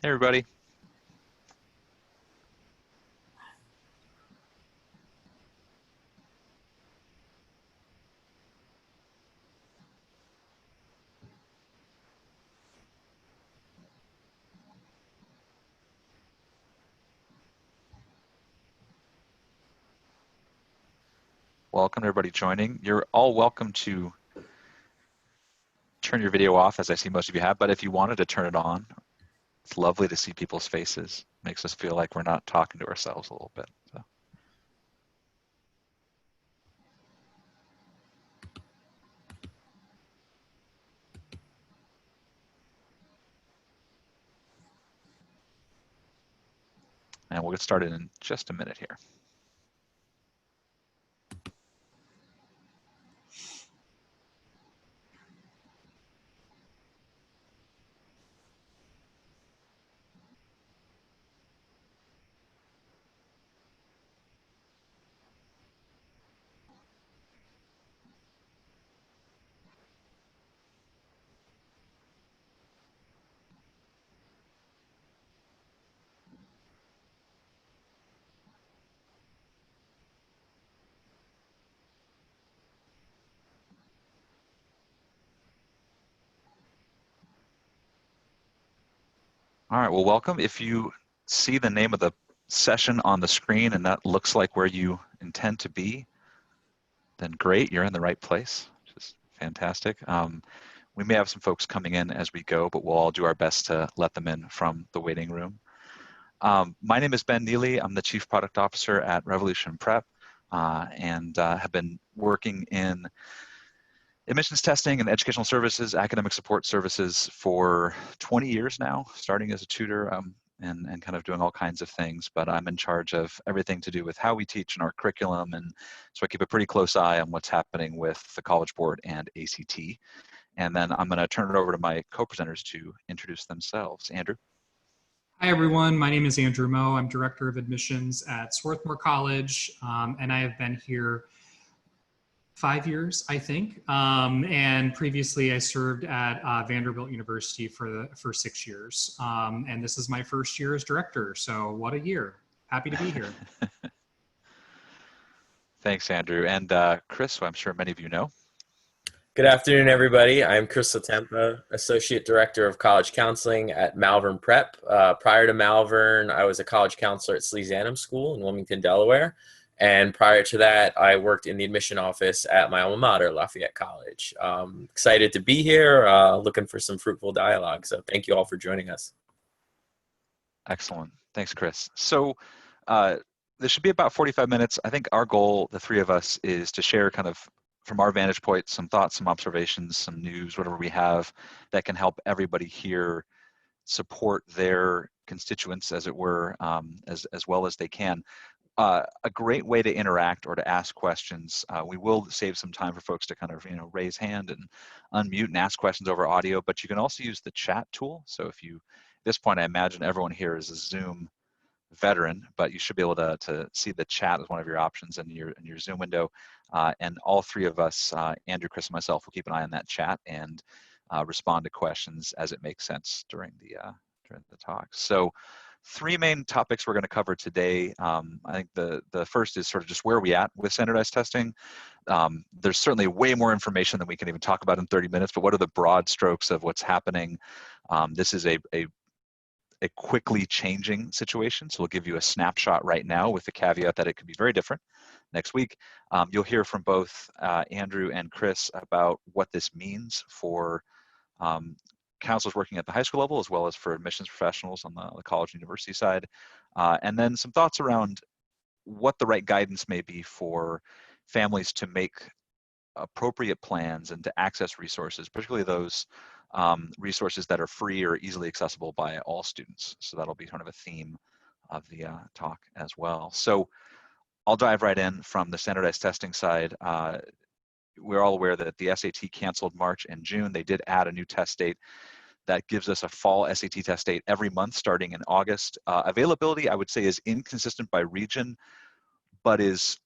Hey everybody. Welcome everybody joining. You're all welcome to turn your video off, as I see most of you have, but if you wanted to turn it on, it's lovely to see people's faces. Makes us feel like we're not talking to ourselves a little bit. So. And we'll get started in just a minute here. All right, well, welcome. If you see the name of the session on the screen and that looks like where you intend to be, then great, you're in the right place, which is fantastic. We may have some folks coming in as we go, but we'll all do our best to let them in from the waiting room. My name is Ben Neely. I'm the Chief Product Officer at Revolution Prep and have been working in admissions testing and educational services, academic support services for 20 years now, starting as a tutor and kind of doing all kinds of things. But I'm in charge of everything to do with how we teach in our curriculum. And so I keep a pretty close eye on what's happening with the College Board and ACT. And then I'm going to turn it over to my co-presenters to introduce themselves. Andrew. Hi, everyone. My name is Andrew Moe. I'm Director of Admissions at Swarthmore College, and I have been here 5 years, I think. And previously, I served at Vanderbilt University for 6 years. And this is my first year as director, so what a year. Happy to be here. Thanks, Andrew. And Chris, who I'm sure many of you know. Good afternoon, everybody. I'm Chris Latempa, Associate Director of College Counseling at Malvern Prep. Prior to Malvern, I was a college counselor at Sleaze-Adams School in Wilmington, Delaware. And prior to that, I worked in the admission office at my alma mater, Lafayette College. Excited to be here, looking for some fruitful dialogue. So thank you all for joining us. Excellent. Thanks, Chris. So this should be about 45 minutes. I think our goal, the three of us, is to share kind of from our vantage point, some thoughts, some observations, some news, whatever we have that can help everybody here support their constituents, as it were, as well as they can. A great way to interact or to ask questions. We will save some time for folks to kind of raise hand and unmute and ask questions over audio, but you can also use the chat tool. So if you, at this point, I imagine everyone here is a Zoom veteran, but you should be able to see the chat as one of your options in your Zoom window. And all three of us, Andrew, Chris, and myself, will keep an eye on that chat and respond to questions as it makes sense during the talk. So three main topics we're going to cover today. I think the first is sort of just where are we at with standardized testing. There's certainly way more information than we can even talk about in 30 minutes, but what are the broad strokes of what's happening? This is a quickly changing situation. So we'll give you a snapshot right now with the caveat that it could be very different next week. You'll hear from both Andrew and Chris about what this means for counselors working at the high school level, as well as for admissions professionals on the college and university side. And then some thoughts around what the right guidance may be for families to make appropriate plans and to access resources, particularly those resources that are free or easily accessible by all students. So that'll be kind of a theme of the talk as well. So I'll dive right in from the standardized testing side. We're all aware that the SAT canceled March and June. They did add a new test date that gives us a fall SAT test date every month starting in August. Availability, I would say, is inconsistent by region, but is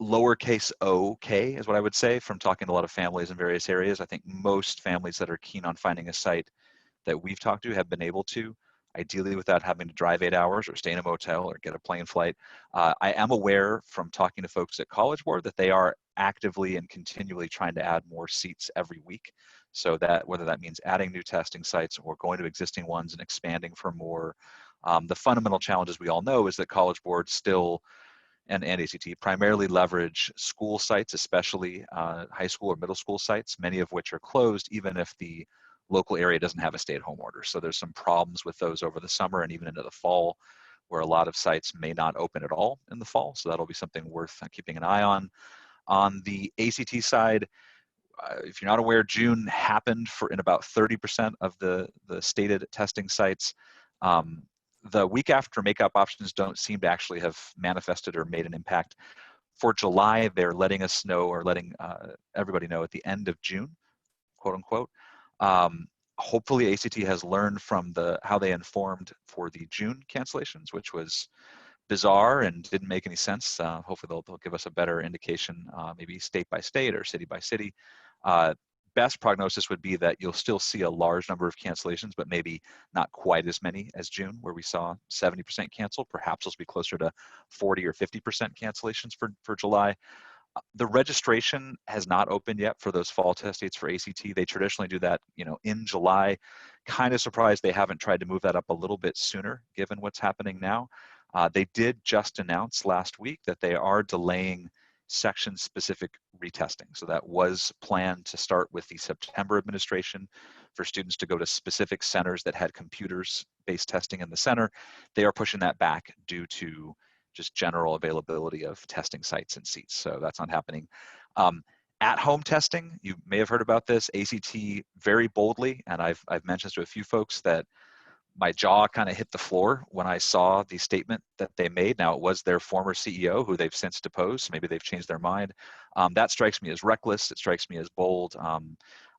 lowercase OK is what I would say from talking to a lot of families in various areas. I think most families that are keen on finding a site that we've talked to have been able to. ideally without having to drive 8 hours or stay in a motel or get a plane flight. I am aware from talking to folks at College Board that they are actively and continually trying to add more seats every week. So that whether that means adding new testing sites or going to existing ones and expanding for more. The fundamental challenges we all know is that College Board still and ACT primarily leverage school sites, especially high school or middle school sites, many of which are closed even if the local area doesn't have a stay-at-home order. So there's some problems with those over the summer and even into the fall, where a lot of sites may not open at all in the fall. So that'll be something worth keeping an eye on. On the ACT side, if you're not aware, June happened in about 30% of the stated testing sites. The week after makeup options don't seem to actually have manifested or made an impact. For July, they're letting us know, or letting everybody know, at the end of June, quote unquote. Hopefully ACT has learned from how they informed for the June cancellations, which was bizarre and didn't make any sense. Hopefully they'll give us a better indication, maybe state by state or city by city. Best prognosis would be that you'll still see a large number of cancellations, but maybe not quite as many as June, where we saw 70% canceled. Perhaps it'll be closer to 40 or 50% cancellations for July. The registration has not opened yet for those fall test dates for ACT. They traditionally do that, in July. Kind of surprised they haven't tried to move that up a little bit sooner, given what's happening now. They did just announce last week that they are delaying section-specific retesting. So that was planned to start with the September administration for students to go to specific centers that had computers-based testing in the center. They are pushing that back due to just general availability of testing sites and seats. So that's not happening. At-home testing, you may have heard about this. ACT very boldly, and I've mentioned to a few folks that my jaw kind of hit the floor when I saw the statement that they made. Now, it was their former CEO who they've since deposed. So maybe they've changed their mind. That strikes me as reckless. It strikes me as bold.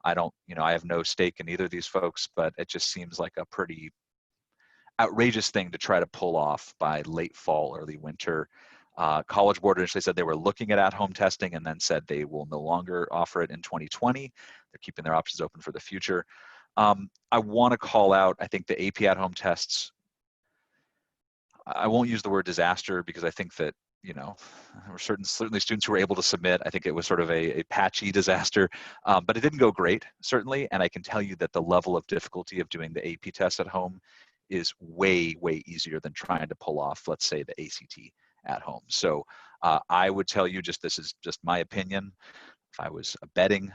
I don't, I have no stake in either of these folks, but it just seems like a pretty outrageous thing to try to pull off by late fall, early winter. College Board initially said they were looking at home testing and then said they will no longer offer it in 2020. They're keeping their options open for the future. I want to call out, I think the AP at-home tests, I won't use the word disaster because I think that, there were certainly students who were able to submit. I think it was sort of a patchy disaster, but it didn't go great, certainly. And I can tell you that the level of difficulty of doing the AP test at home is way, way easier than trying to pull off, let's say, the ACT at home. So I would tell you, this is just my opinion. If I was a betting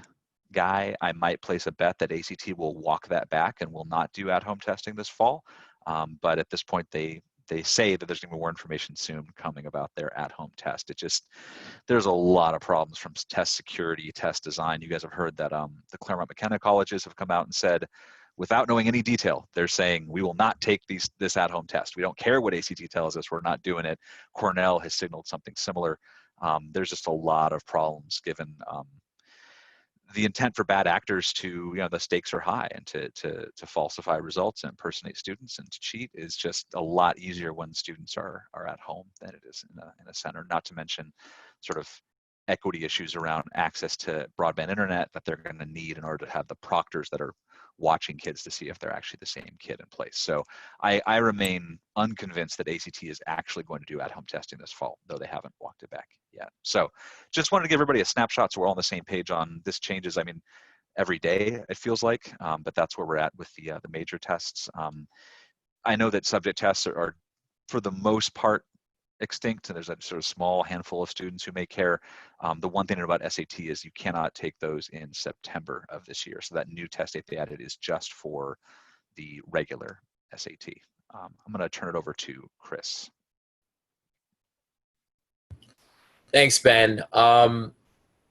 guy, I might place a bet that ACT will walk that back and will not do at-home testing this fall. But at this point, they say that there's going to be more information soon coming about their at-home test. There's a lot of problems from test security, test design. You guys have heard that the Claremont McKenna colleges have come out and said, without knowing any detail, they're saying, we will not take this at-home test. We don't care what ACT tells us, we're not doing it. Cornell has signaled something similar. There's just a lot of problems given the intent for bad actors to, the stakes are high, and to falsify results and impersonate students and to cheat is just a lot easier when students are at home than it is in a center, not to mention sort of equity issues around access to broadband internet that they're going to need in order to have the proctors that are watching kids to see if they're actually the same kid in place. So I remain unconvinced that ACT is actually going to do at-home testing this fall, though they haven't walked it back yet. So just wanted to give everybody a snapshot so we're all on the same page on this changes. I mean, every day it feels like, but that's where we're at with the major tests. I know that subject tests are for the most part extinct, and there's a sort of small handful of students who may care. The one thing about SAT is you cannot take those in September of this year. So that new test date they added is just for the regular SAT. I'm going to turn it over to Chris. Thanks, Ben.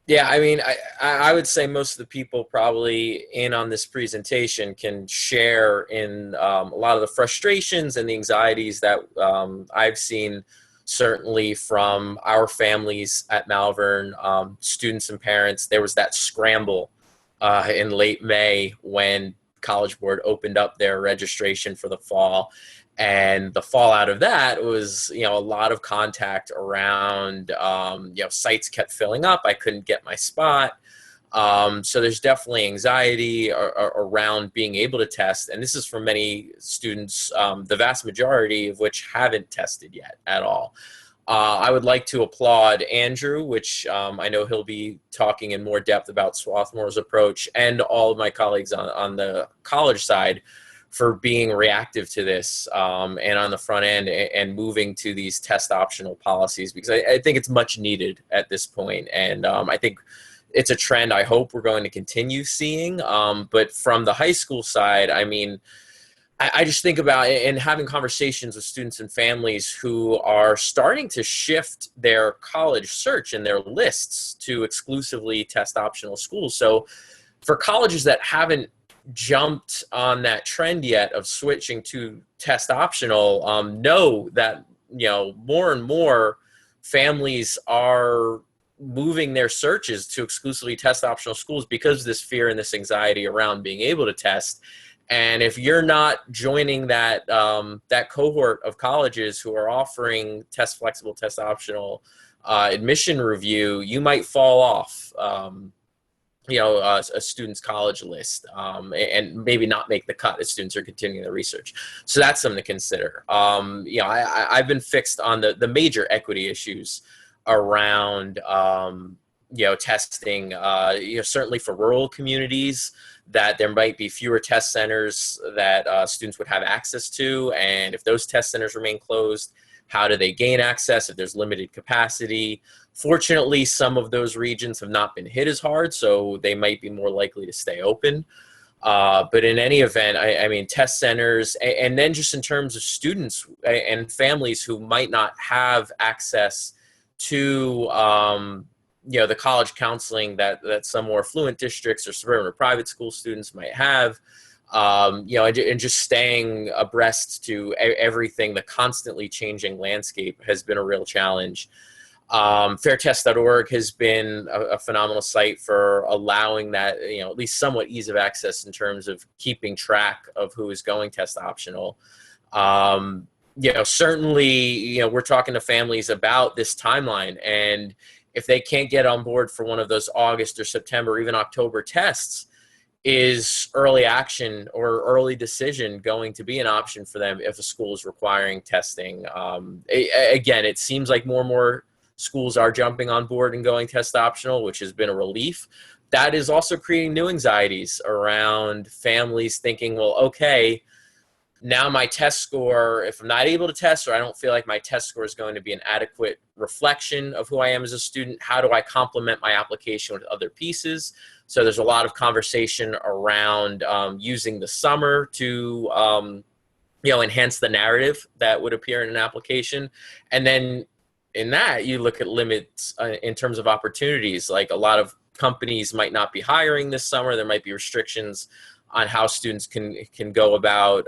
Yeah, I mean, I would say most of the people probably in on this presentation can share in a lot of the frustrations and the anxieties that I've seen, certainly from our families at Malvern, students and parents. There was that scramble in late May when College Board opened up their registration for the fall. And the fallout of that was, a lot of contact around, sites kept filling up. I couldn't get my spot. So there's definitely anxiety around being able to test. And this is for many students, the vast majority of which haven't tested yet at all. I would like to applaud Andrew, which I know he'll be talking in more depth about Swarthmore's approach, and all of my colleagues on the college side for being reactive to this and on the front end and moving to these test optional policies, because I think it's much needed at this point. And I think it's a trend I hope we're going to continue seeing. But from the high school side, I mean, I just think about and having conversations with students and families who are starting to shift their college search and their lists to exclusively test optional schools. So for colleges that haven't jumped on that trend yet of switching to test optional, know that, you know, more and more families are moving their searches to exclusively test optional schools because of this fear and this anxiety around being able to test. And if you're not joining that that cohort of colleges who are offering test flexible, test optional admission review, you might fall off, you know, a student's college list, and maybe not make the cut as students are continuing their research. So that's something to consider. You know, I've been fixed on the major equity issues around, you know, testing, you know, certainly for rural communities, that there might be fewer test centers that students would have access to. And if those test centers remain closed, how do they gain access if there's limited capacity? Fortunately, some of those regions have not been hit as hard, so they might be more likely to stay open. But in any event, I mean, test centers, and then just in terms of students and families who might not have access to, you know, the college counseling that some more affluent districts or suburban or private school students might have, you know, and just staying abreast to everything, the constantly changing landscape has been a real challenge. Fairtest.org has been a phenomenal site for allowing that, you know, at least somewhat ease of access in terms of keeping track of who is going test optional. You know, certainly, you know, we're talking to families about this timeline, and if they can't get on board for one of those August or September or even October tests, is early action or early decision going to be an option for them if a school is requiring testing? Again, it seems like more and more schools are jumping on board and going test optional, which has been a relief. That is also creating new anxieties around families thinking, well, okay, now my test score, if I'm not able to test, or I don't feel like my test score is going to be an adequate reflection of who I am as a student, how do I complement my application with other pieces? So there's a lot of conversation around using the summer to, you know, enhance the narrative that would appear in an application. And then in that, you look at limits in terms of opportunities. Like a lot of companies might not be hiring this summer. There might be restrictions on how students can go about,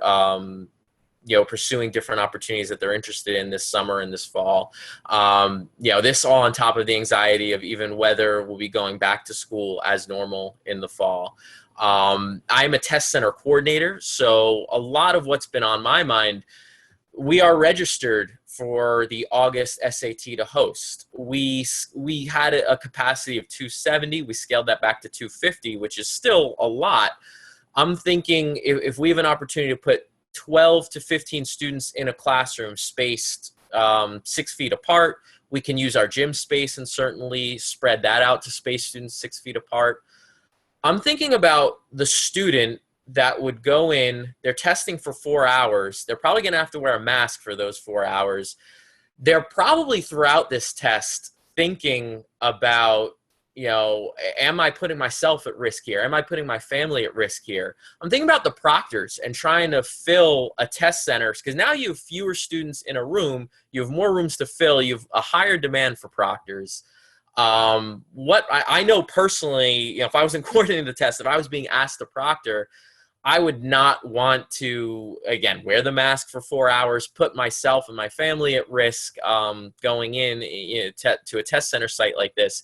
you know, pursuing different opportunities that they're interested in this summer and this fall. You know, this all on top of the anxiety of even whether we'll be going back to school as normal in the fall. I'm a test center coordinator, so a lot of what's been on my mind, we are registered for the August SAT to host. We had a capacity of 270. We scaled that back to 250, which is still a lot. I'm thinking if we have an opportunity to put 12 to 15 students in a classroom spaced 6 feet apart, we can use our gym space and certainly spread that out to space students 6 feet apart. I'm thinking about the student that would go in, they're testing for 4 hours. They're probably going to have to wear a mask for those 4 hours. They're probably throughout this test thinking about, you know, am I putting myself at risk here? Am I putting my family at risk here? I'm thinking about the proctors and trying to fill a test center, because now you have fewer students in a room, you have more rooms to fill, you have a higher demand for proctors. What I know personally, you know, if I was coordinating the test, if I was being asked to proctor, I would not want to, again, wear the mask for 4 hours, put myself and my family at risk going in, you know, to a test center site like this.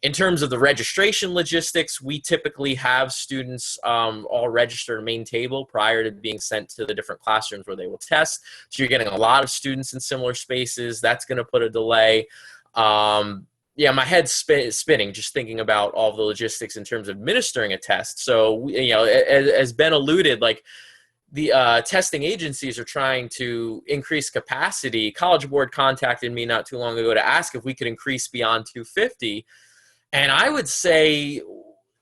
In terms of the registration logistics, we typically have students all register in main table prior to being sent to the different classrooms where they will test. So you're getting a lot of students in similar spaces. That's going to put a delay. yeah, my head's spinning just thinking about all the logistics in terms of administering a test. So, as Ben alluded, like the testing agencies are trying to increase capacity. College Board contacted me not too long ago to ask if we could increase beyond 250. And I would say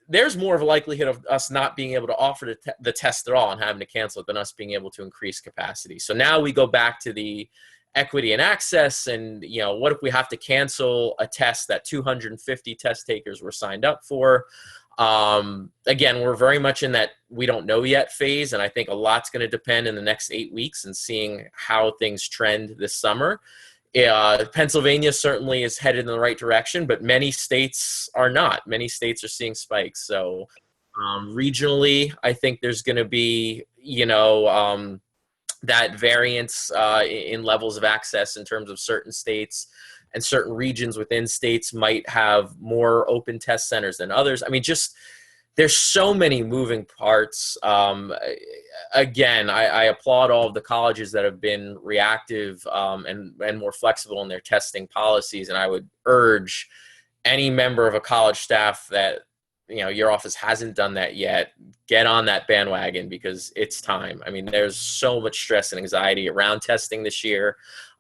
there's more of a likelihood of us not being able to offer the test at all and having to cancel it than us being able to increase capacity. So now we go back to the equity and access, and what if we have to cancel a test that 250 test takers were signed up for? Again, we're very much in that we don't know yet phase, and I think a lot's going to depend in the next 8 weeks and seeing how things trend this summer. Pennsylvania certainly is headed in the right direction, but many states are not. Many states are seeing spikes. So regionally, I think there's going to be, that variance in levels of access in terms of certain states, and certain regions within states might have more open test centers than others. I mean, just there's so many moving parts. Again, I applaud all of the colleges that have been reactive and more flexible in their testing policies. And I would urge any member of a college staff that, your office hasn't done that yet, get on that bandwagon because it's time. I mean, there's so much stress and anxiety around testing this year.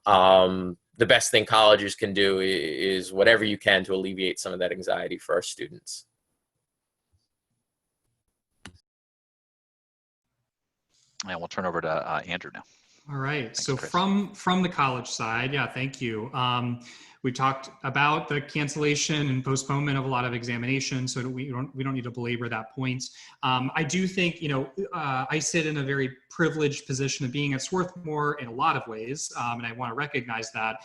The best thing colleges can do is whatever you can to alleviate some of that anxiety for our students. And we'll turn over to Andrew now. All right. Thanks, so Chris. from the college side, yeah, thank you. We talked about the cancellation and postponement of a lot of examinations, so we don't need to belabor that point. I do think, I sit in a very privileged position of being at Swarthmore in a lot of ways, and I want to recognize that.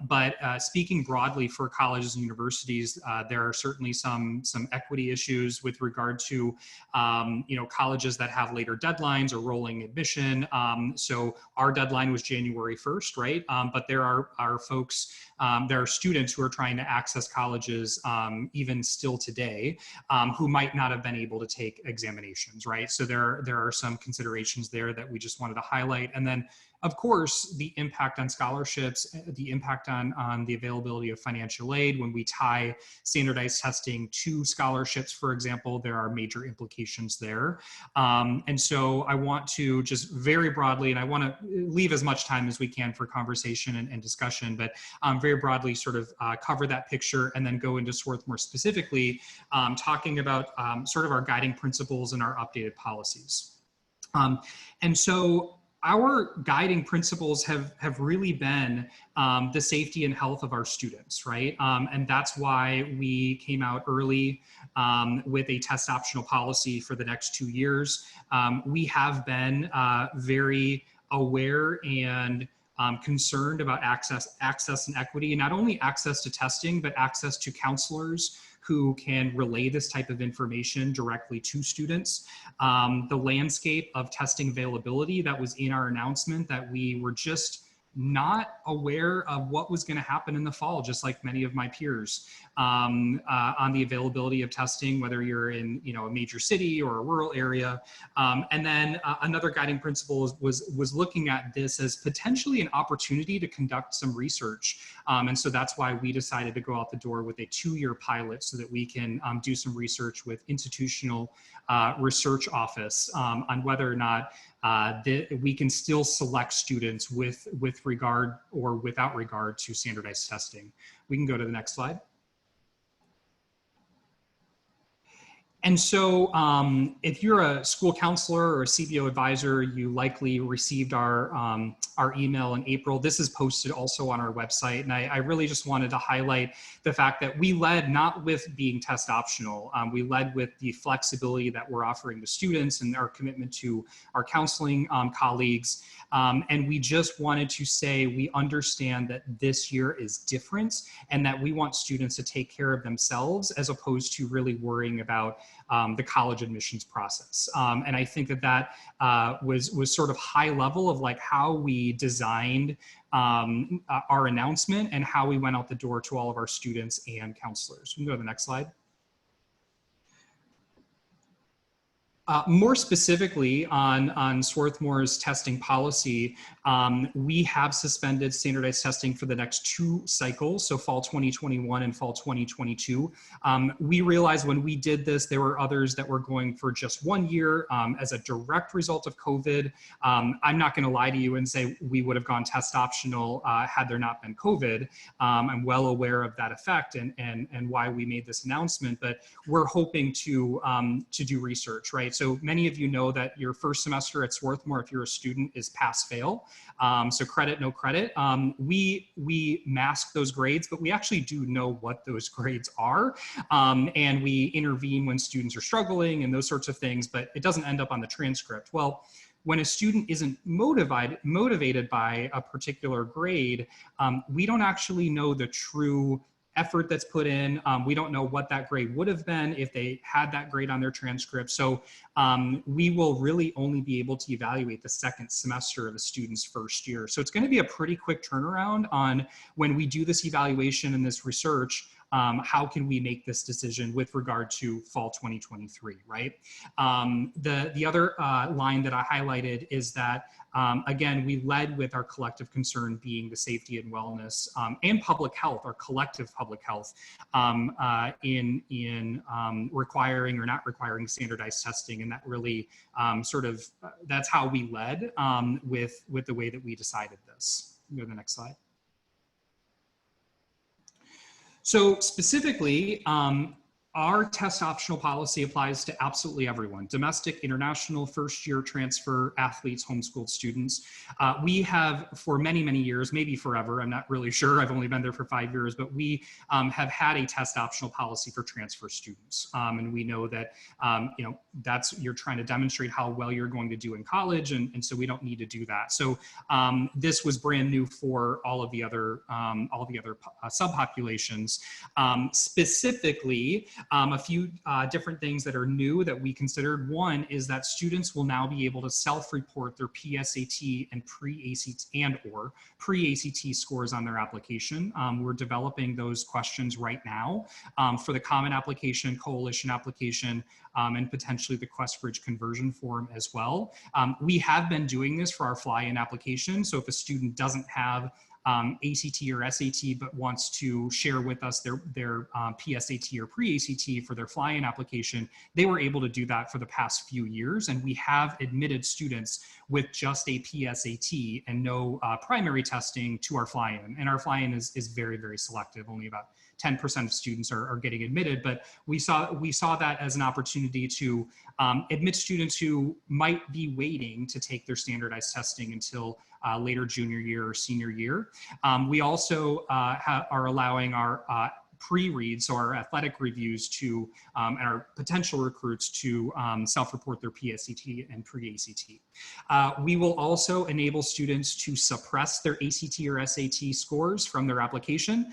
But speaking broadly for colleges and universities, there are certainly some equity issues with regard to, colleges that have later deadlines or rolling admission. So our deadline was January 1st, right? But there are folks, there are students who are trying to access colleges even still today who might not have been able to take examinations, right? So there are some considerations there that we just wanted to highlight. And then, of course, the impact on scholarships, the impact on the availability of financial aid. When we tie standardized testing to scholarships, for example, there are major implications there. And so I want to just very broadly, and I want to leave as much time as we can for conversation and discussion, but very broadly sort of cover that picture and then go into Swarthmore specifically, talking about sort of our guiding principles and our updated policies. And so our guiding principles have really been the safety and health of our students, right? And that's why we came out early with a test optional policy for the next 2 years. We have been very aware and concerned about access and equity, and not only access to testing, but access to counselors who can relay this type of information directly to students. The landscape of testing availability that was in our announcement, that we were just not aware of what was going to happen in the fall, just like many of my peers, on the availability of testing, whether you're in a major city or a rural area. And then another guiding principle was looking at this as potentially an opportunity to conduct some research. And so that's why we decided to go out the door with a 2-year pilot so that we can do some research with institutional research office on whether or not we can still select students with regard or without regard to standardized testing. We can go to the next slide. And so if you're a school counselor or a CBO advisor, you likely received our email in April. This is posted also on our website. And I really just wanted to highlight the fact that we led not with being test optional. We led with the flexibility that we're offering to students and our commitment to our counseling colleagues. And we just wanted to say we understand that this year is different and that we want students to take care of themselves as opposed to really worrying about the college admissions process. And I think that was sort of high level of like how we designed our announcement and how we went out the door to all of our students and counselors. We can go to the next slide. More specifically on Swarthmore's testing policy, we have suspended standardized testing for the next 2 cycles, so fall 2021 and fall 2022. We realized when we did this, there were others that were going for just 1 year as a direct result of COVID. I'm not going to lie to you and say we would have gone test optional had there not been COVID. I'm well aware of that effect and why we made this announcement, but we're hoping to do research, right? So many of you know that your first semester at Swarthmore, if you're a student, is pass-fail. So credit, no credit. We mask those grades, but we actually do know what those grades are. And we intervene when students are struggling and those sorts of things, but it doesn't end up on the transcript. Well, when a student isn't motivated by a particular grade, we don't actually know the true effort that's put in. We don't know what that grade would have been if they had that grade on their transcript. So we will really only be able to evaluate the second semester of a student's first year. So it's going to be a pretty quick turnaround on when we do this evaluation and this research. How can we make this decision with regard to fall 2023, right? The other line that I highlighted is that, again, we led with our collective concern being the safety and wellness and public health, our collective public health in requiring or not requiring standardized testing. And that really that's how we led with the way that we decided this. Go to the next slide. So specifically, our test optional policy applies to absolutely everyone: domestic, international, first year transfer, athletes, homeschooled students. We have for many, many years, maybe forever, I'm not really sure, I've only been there for 5 years, but we have had a test optional policy for transfer students. And we know that, you're trying to demonstrate how well you're going to do in college, and so we don't need to do that. So this was brand new for all of the other subpopulations. Specifically, a few different things that are new that we considered. One is that students will now be able to self-report their PSAT and pre-ACT scores on their application. We're developing those questions right now for the Common Application, Coalition Application, and potentially the QuestBridge conversion form as well. We have been doing this for our fly-in application. So if a student doesn't have ACT or SAT, but wants to share with us their PSAT or pre-ACT for their fly-in application, they were able to do that for the past few years. And we have admitted students with just a PSAT and no primary testing to our fly-in. And our fly-in is very, very selective. Only about 10% of students are getting admitted, but we saw that as an opportunity to admit students who might be waiting to take their standardized testing until later junior year or senior year. We also are allowing our pre-reads, so our athletic reviews to, and our potential recruits to self-report their PSAT and pre-ACT. We will also enable students to suppress their ACT or SAT scores from their application,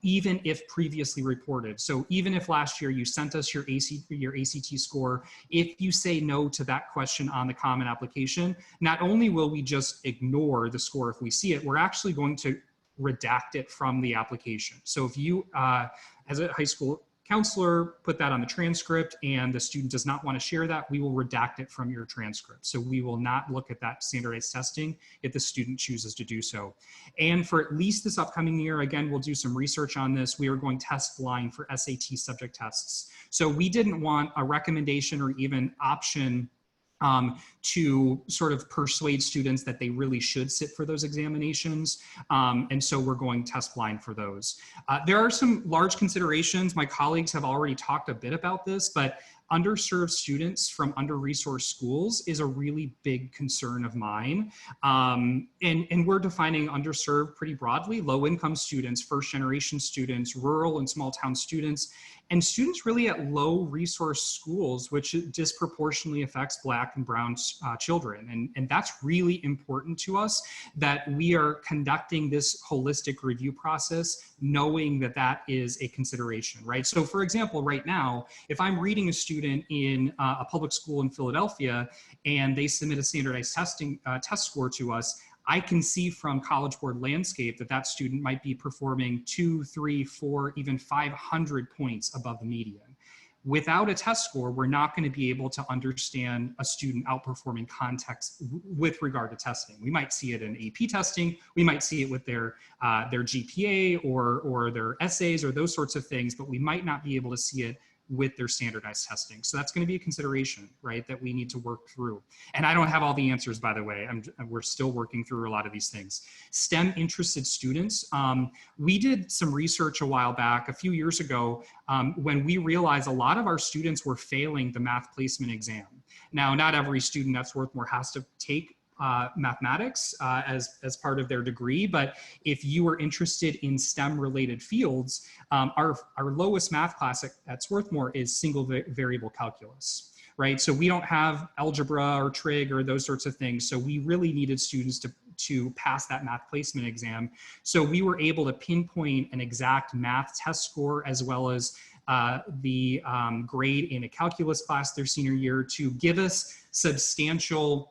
even if previously reported. So even if last year you sent us your ACT score, if you say no to that question on the Common Application, not only will we just ignore the score if we see it, we're actually going to redact it from the application. So if you, as a high school counselor, put that on the transcript and the student does not want to share that, we will redact it from your transcript. So we will not look at that standardized testing if the student chooses to do so. And for at least this upcoming year, again, we'll do some research on this. We are going test blind for SAT subject tests. So we didn't want a recommendation or even option to sort of persuade students that they really should sit for those examinations. And so we're going test blind for those. There are some large considerations. My colleagues have already talked a bit about this, but underserved students from under-resourced schools is a really big concern of mine. And we're defining underserved pretty broadly: low-income students, first-generation students, rural and small-town students, and students really at low-resource schools, which disproportionately affects Black and Brown children. And that's really important to us, that we are conducting this holistic review process knowing that that is a consideration, right? So for example, right now, if I'm reading a student in a public school in Philadelphia and they submit a standardized test score to us, I can see from College Board landscape that that student might be performing 2, 3, 4, even 500 points above the median. Without a test score, we're not going to be able to understand a student outperforming context with regard to testing. We might see it in AP testing, we might see it with their GPA or their essays or those sorts of things, but we might not be able to see it with their standardized testing. So that's going to be a consideration, right, that we need to work through. And I don't have all the answers, by the way. We're still working through a lot of these things. STEM interested students. We did some research a while back, a few years ago, when we realized a lot of our students were failing the math placement exam. Now, not every student at Swarthmore has to take mathematics as part of their degree, but if you are interested in STEM related fields, our lowest math class at Swarthmore is single variable calculus, right? So we don't have algebra or trig or those sorts of things. So we really needed students to pass that math placement exam. So we were able to pinpoint an exact math test score as well as the grade in a calculus class their senior year to give us substantial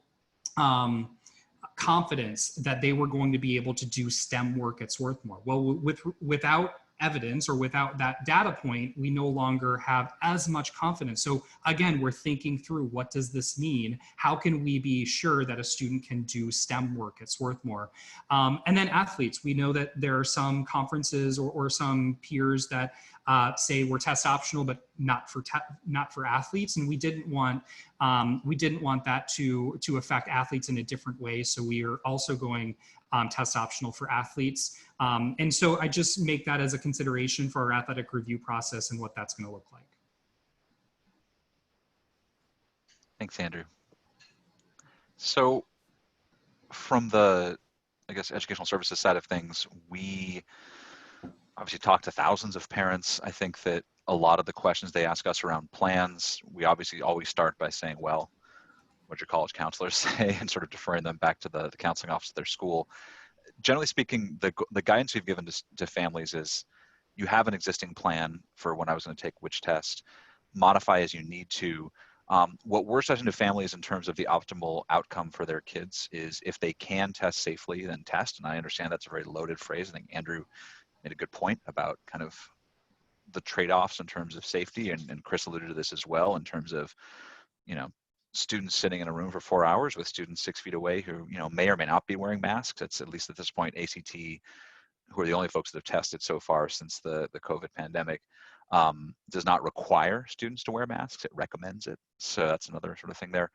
confidence that they were going to be able to do STEM work at Swarthmore. Well, without evidence or without that data point, we no longer have as much confidence. So again, we're thinking through, what does this mean? How can we be sure that a student can do STEM work at Swarthmore? And then athletes, we know that there are some conferences or some peers that say we're test optional, but not for athletes. And we didn't want that to affect athletes in a different way. So we are also going test optional for athletes. And so I just make that as a consideration for our athletic review process and what that's going to look like. Thanks, Andrew. So from the, I guess, educational services side of things, we obviously talk to thousands of parents. I think that a lot of the questions they ask us around plans, we obviously always start by saying, well, what your college counselors say, and sort of deferring them back to the counseling office of their school. Generally speaking, the guidance we've given to families is, you have an existing plan for when I was going to take which test, modify as you need to. What we're suggesting to families in terms of the optimal outcome for their kids is, if they can test safely, then test. And I understand that's a very loaded phrase. I think Andrew made a good point about kind of the trade-offs in terms of safety, and Chris alluded to this as well, in terms of, students sitting in a room for 4 hours with students 6 feet away who, may or may not be wearing masks. It's, at least at this point, ACT, who are the only folks that have tested so far since the COVID pandemic, does not require students to wear masks. It recommends it. So that's another sort of thing there.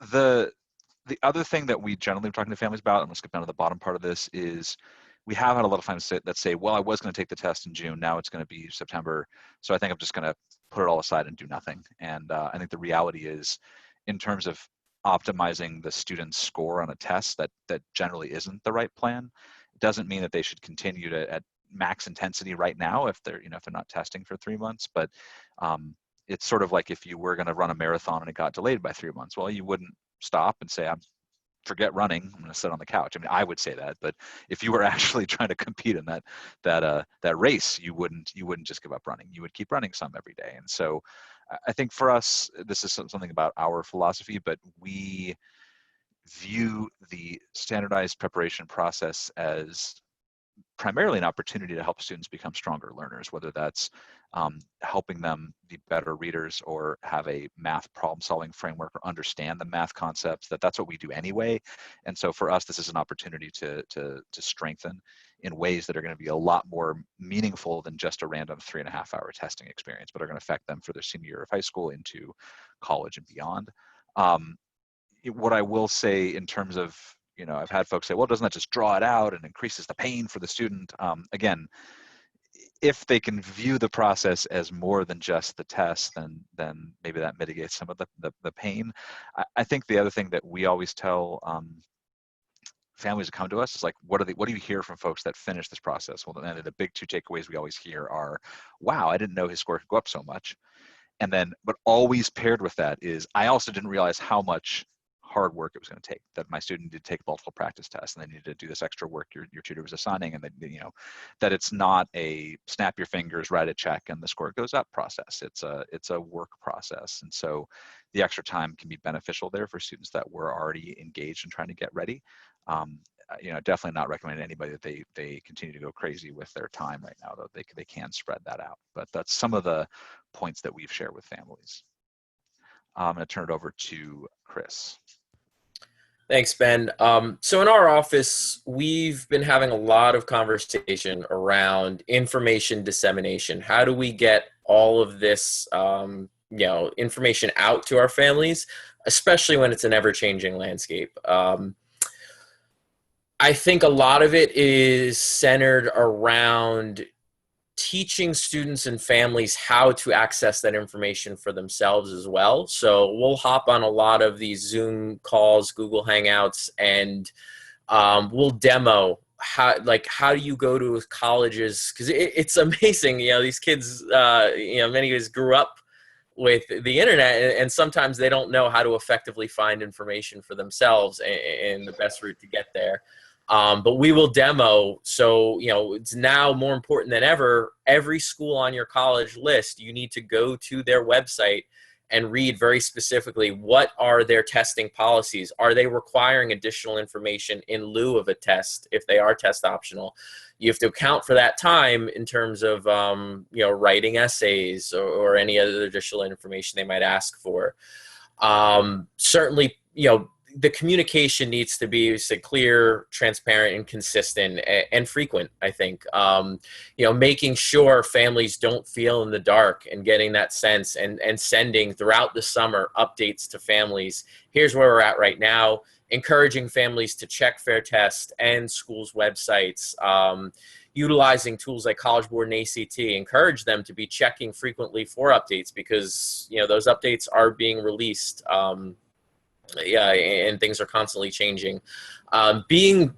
The other thing that we generally are talking to families about, I'm gonna skip down to the bottom part of this, is we have had a lot of families that say, well, I was going to take the test in June, now it's going to be September, so I think I'm just going to put it all aside and do nothing. And I think the reality is, in terms of optimizing the student's score on a test, that generally isn't the right plan. It doesn't mean that they should continue to at max intensity right now if they're not testing for 3 months, but it's sort of like if you were going to run a marathon and it got delayed by 3 months. Well, you wouldn't stop and say, forget running, I'm going to sit on the couch. I mean, I would say that, but if you were actually trying to compete in that race, you wouldn't just give up running. You would keep running some every day. And so I think for us, this is something about our philosophy, but we view the standardized preparation process as primarily an opportunity to help students become stronger learners, whether that's helping them be better readers or have a math problem-solving framework or understand the math concepts. That's what we do anyway. And so for us, this is an opportunity to strengthen in ways that are going to be a lot more meaningful than just a random 3.5-hour testing experience, but are going to affect them for their senior year of high school into college and beyond. What I will say in terms of, I've had folks say, well, doesn't that just draw it out and increases the pain for the student? Again, if they can view the process as more than just the test, then maybe that mitigates some of the pain. I think the other thing that we always tell families that come to us is like, what do you hear from folks that finish this process? Well, then the big 2 takeaways we always hear are, wow, I didn't know his score could go up so much. And then, but always paired with that is, I also didn't realize how much hard work it was going to take, that my student did take multiple practice tests and they needed to do this extra work your tutor was assigning, and that it's not a snap your fingers, write a check and the score goes up process. It's a work process. And so the extra time can be beneficial there for students that were already engaged in trying to get ready. definitely not recommend anybody that they continue to go crazy with their time right now, though they can spread that out. But that's some of the points that we've shared with families. I'm going to turn it over to Chris. Thanks, Ben. So in our office, we've been having a lot of conversation around information dissemination. How do we get all of this, information out to our families, especially when it's an ever-changing landscape? I think a lot of it is centered around teaching students and families how to access that information for themselves as well. So we'll hop on a lot of these Zoom calls, Google Hangouts, and we'll demo how do you go to colleges, because it's amazing. These kids, many of us grew up with the internet, and sometimes they don't know how to effectively find information for themselves and the best route to get there. But we will demo. So, it's now more important than ever. Every school on your college list, you need to go to their website and read very specifically, what are their testing policies? Are they requiring additional information in lieu of a test if they are test optional? You have to account for that time in terms of, writing essays or any other additional information they might ask for. Certainly, the communication needs to be clear, transparent, and consistent and frequent, I think. Making sure families don't feel in the dark and getting that sense and sending throughout the summer updates to families. Here's where we're at right now. Encouraging families to check Fair Test and schools' websites. Utilizing tools like College Board and ACT, encourage them to be checking frequently for updates, because those updates are being released. And things are constantly changing. Being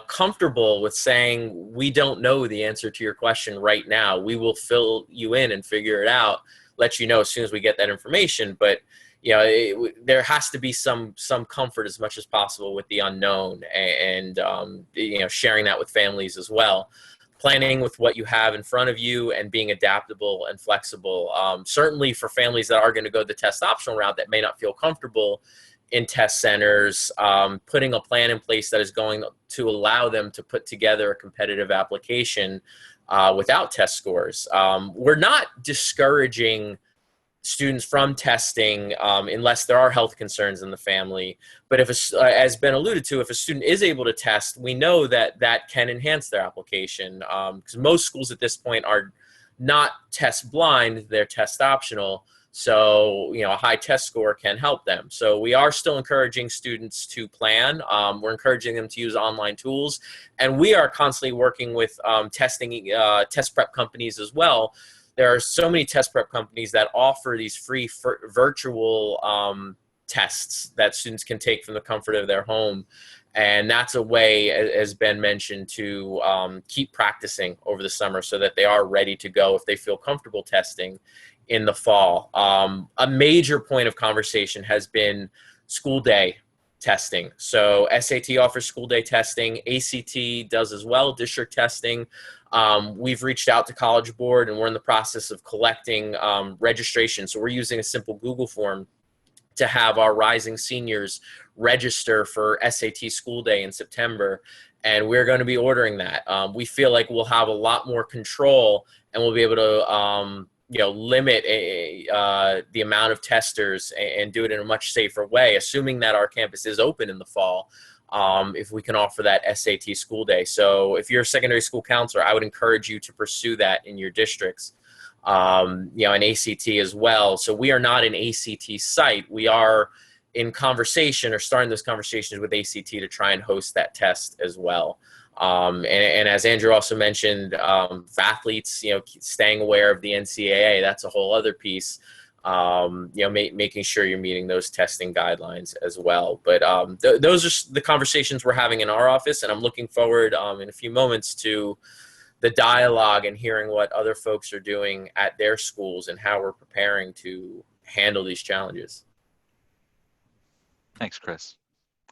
comfortable with saying, we don't know the answer to your question right now. We will fill you in and figure it out, let you know as soon as we get that information. But there has to be some comfort as much as possible with the unknown, and sharing that with families as well. Planning with what you have in front of you and being adaptable and flexible. Certainly for families that are going to go the test optional route that may not feel comfortable in test centers, putting a plan in place that is going to allow them to put together a competitive application without test scores. We're not discouraging students from testing unless there are health concerns in the family. But as Ben alluded to, if a student is able to test, we know that can enhance their application, because most schools at this point are not test blind, they're test optional. So, a high test score can help them. So we are still encouraging students to plan. We're encouraging them to use online tools. And we are constantly working with test prep companies as well. There are so many test prep companies that offer these free virtual tests that students can take from the comfort of their home. And that's a way, as Ben mentioned, to keep practicing over the summer so that they are ready to go if they feel comfortable testing in the fall. A major point of conversation has been school day testing. So SAT offers school day testing. ACT does as well, district testing. We've reached out to College Board, and we're in the process of collecting registration. So we're using a simple Google form to have our rising seniors register for SAT school day in September. And we're going to be ordering that. We feel like we'll have a lot more control, and we'll be able to limit the amount of testers and do it in a much safer way, assuming that our campus is open in the fall, if we can offer that SAT school day. So if you're a secondary school counselor, I would encourage you to pursue that in your districts, and ACT as well. So we are not an ACT site. We are in conversation or starting those conversations with ACT to try and host that test as well. And as Andrew also mentioned, athletes, staying aware of the NCAA, that's a whole other piece, making sure you're meeting those testing guidelines as well. But those are the conversations we're having in our office, and I'm looking forward in a few moments to the dialogue and hearing what other folks are doing at their schools and how we're preparing to handle these challenges. Thanks, Chris.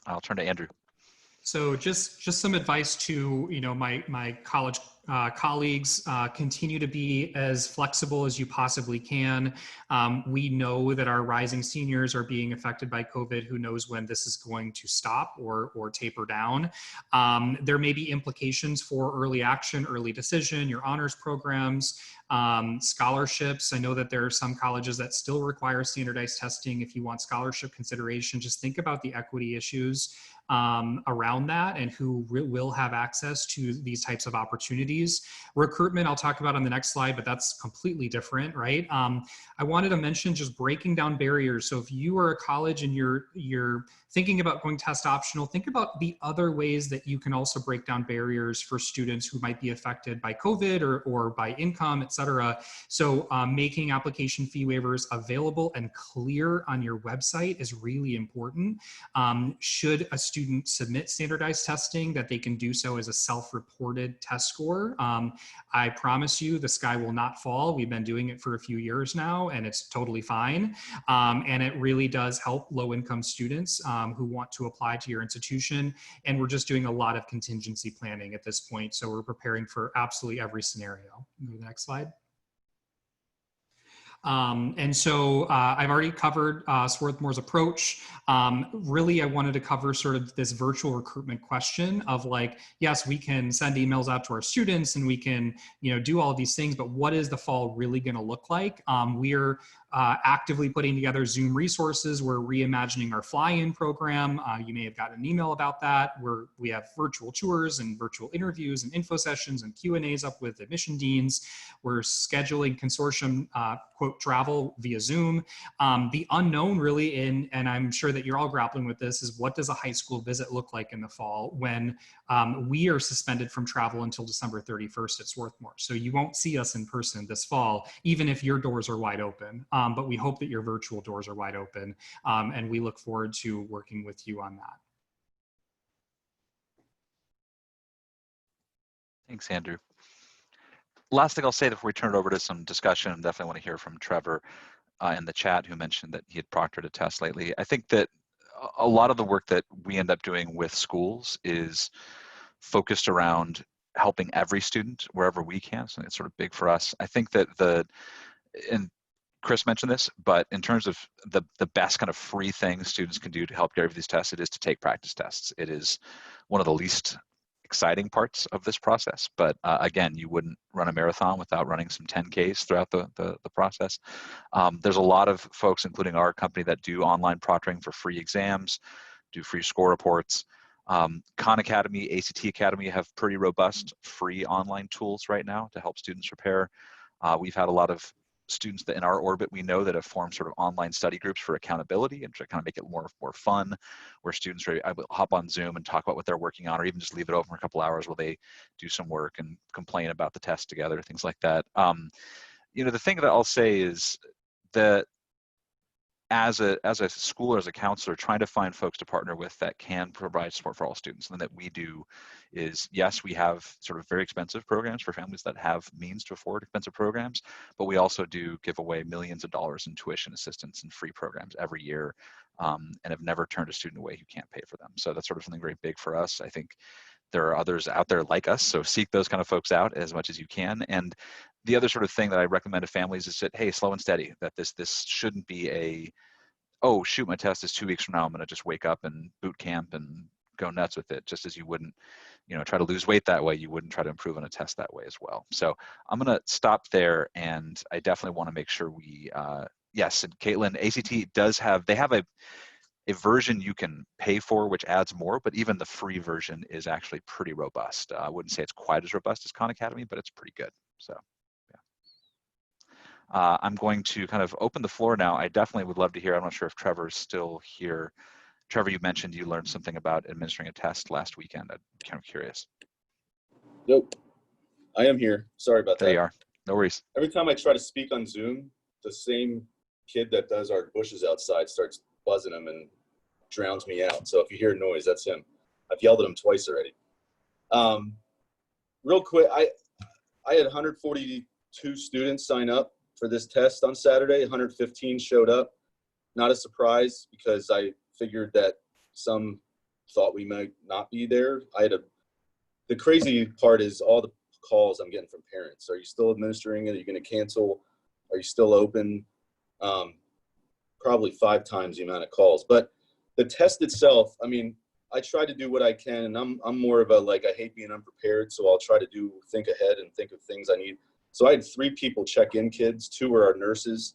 I'll turn to Andrew. So just some advice to my college colleagues, continue to be as flexible as you possibly can. We know that our rising seniors are being affected by COVID. Who knows when this is going to stop or taper down. There may be implications for early action, early decision, your honors programs, scholarships. I know that there are some colleges that still require standardized testing. If you want scholarship consideration, just think about the equity issues around that and who will have access to these types of opportunities. Recruitment, I'll talk about on the next slide, but that's completely different, right? I wanted to mention just breaking down barriers. So if you are a college and you're thinking about going test optional, think about the other ways that you can also break down barriers for students who might be affected by COVID or by income, et cetera. So making application fee waivers available and clear on your website is really important. Should a student submit standardized testing, that they can do so as a self-reported test score. I promise you the sky will not fall. We've been doing it for a few years now and it's totally fine. And it really does help low-income students who want to apply to your institution. And we're just doing a lot of contingency planning at this point. So we're preparing for absolutely every scenario. Go to the next slide. And so I've already covered Swarthmore's approach. Really, I wanted to cover sort of this virtual recruitment question of like, yes, we can send emails out to our students and we can, do all of these things, but what is the fall really going to look like? We're actively putting together Zoom resources. We're reimagining our fly-in program. You may have gotten an email about that, where we have virtual tours and virtual interviews and info sessions and Q&As up with admission deans. We're scheduling consortium quote travel via Zoom. The unknown really, and I'm sure that you're all grappling with this, is what does a high school visit look like in the fall when we are suspended from travel until December 31st at Swarthmore. So you won't see us in person this fall, even if your doors are wide open. But we hope that your virtual doors are wide open, and we look forward to working with you on that. Thanks, Andrew. Last thing I'll say before we turn it over to some discussion, I definitely want to hear from Trevor in the chat, who mentioned that he had proctored a test lately. I think that a lot of the work that we end up doing with schools is focused around helping every student wherever we can. So it's sort of big for us. I think that and Chris mentioned this, but in terms of the best kind of free thing students can do to help get over these tests, it is to take practice tests. It is one of the least exciting parts of this process. But again, you wouldn't run a marathon without running some 10Ks throughout the process. There's a lot of folks, including our company, that do online proctoring for free exams, do free score reports. Khan Academy, ACT Academy have pretty robust free online tools right now to help students prepare. We've had a lot of students that in our orbit we know that have formed sort of online study groups for accountability and to kind of make it more fun, where students are able to hop on Zoom and talk about what they're working on, or even just leave it open for a couple hours while they do some work and complain about the test together, things like that. The thing that I'll say is that as a school or as a counselor, trying to find folks to partner with that can provide support for all students. And that we do is, yes, we have sort of very expensive programs for families that have means to afford expensive programs, but we also do give away millions of dollars in tuition assistance and free programs every year, and have never turned a student away who can't pay for them. So that's sort of something very big for us. I think there are others out there like us, so seek those kind of folks out as much as you can. And the other sort of thing that I recommend to families is that, hey, slow and steady, that this shouldn't be a, oh, shoot, my test is 2 weeks from now, I'm going to just wake up and boot camp and go nuts with it. Just as you wouldn't, try to lose weight that way, you wouldn't try to improve on a test that way as well. So I'm going to stop there, and I definitely want to make sure we, yes, and Caitlin, ACT they have a version you can pay for, which adds more, but even the free version is actually pretty robust. I wouldn't say it's quite as robust as Khan Academy, but it's pretty good. So yeah. I'm going to kind of open the floor now. I definitely would love to hear, I'm not sure if Trevor's still here. Trevor, you mentioned you learned something about administering a test last weekend. I'm kind of curious. Nope, I am here. Sorry about that. There you are. No worries. Every time I try to speak on Zoom, the same kid that does our bushes outside starts buzzing them and drowns me out. So if you hear noise, that's him. I've yelled at him twice already. Real quick, I had 142 students sign up for this test on Saturday. 115 showed up. Not a surprise, because I figured that some thought we might not be there. The crazy part is all the calls I'm getting from parents. Are you still administering it? Are you going to cancel? Are you still open? Probably 5 times the amount of calls. But the test itself, I mean, I try to do what I can, and I'm more of a, like, I hate being unprepared, so I'll try to think ahead and think of things I need. So I had 3 people check in, kids. 2 were our nurses,